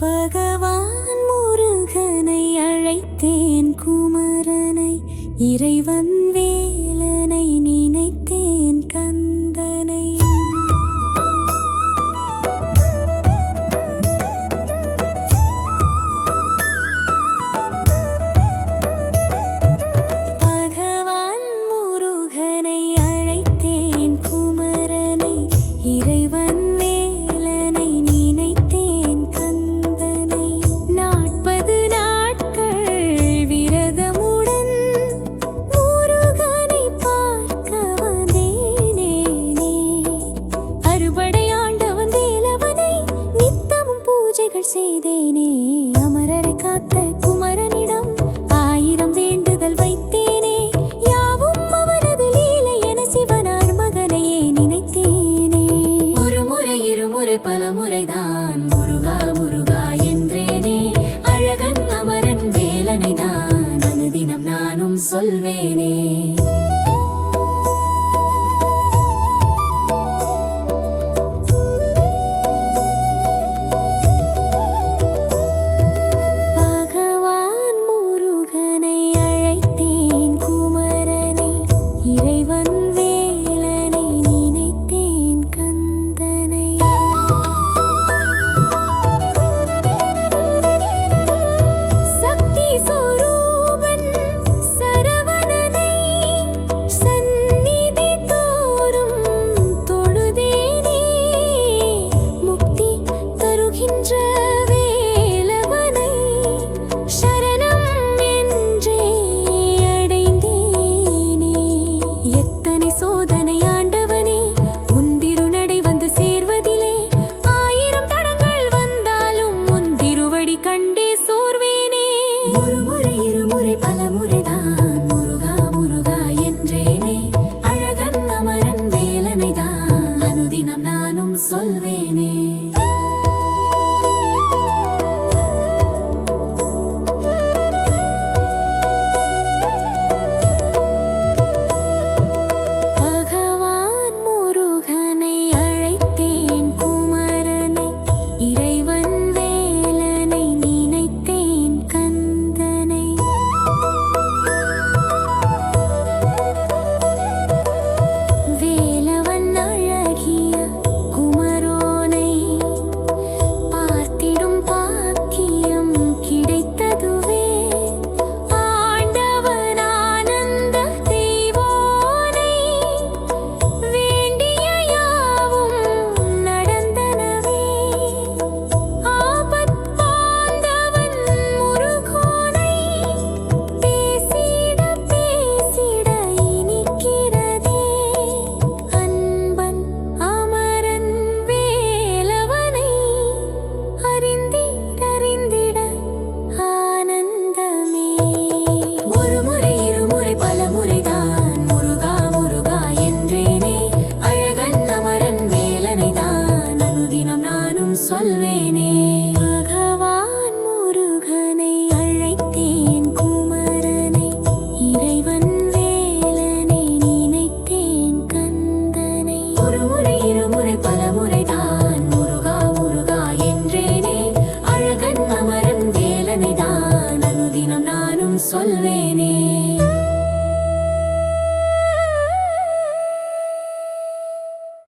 பகவான் முருகனை அழைத்தேன், குமரனை இறைவன் வேலனை நினைத்தேன், கந்தனை. பகவான் முருகனை அழைத்தேன், குமரனை இறைவன் செய்தேனே. அமரரை காத்த குமரனிடம் 1000 வேண்டுதல் வைத்தேனே. யாவும் அவனது லீலை என சிவனார் மகனையே நினைத்தேனே. ஒரு முறை இருமுறை பல முறைதான் முருகா முருகா என்றேனே. அழகன் அமரன் வேலனை நான் அனுதினம் நானும் சொல்வேனே. சொல்வேனே. பகவான் முருகனை அழைத்தேன், குமரனை இறைவன் வேலனை நினைத்தேன், கந்தனை. வேலவன் அழகிய சொல்வேனே.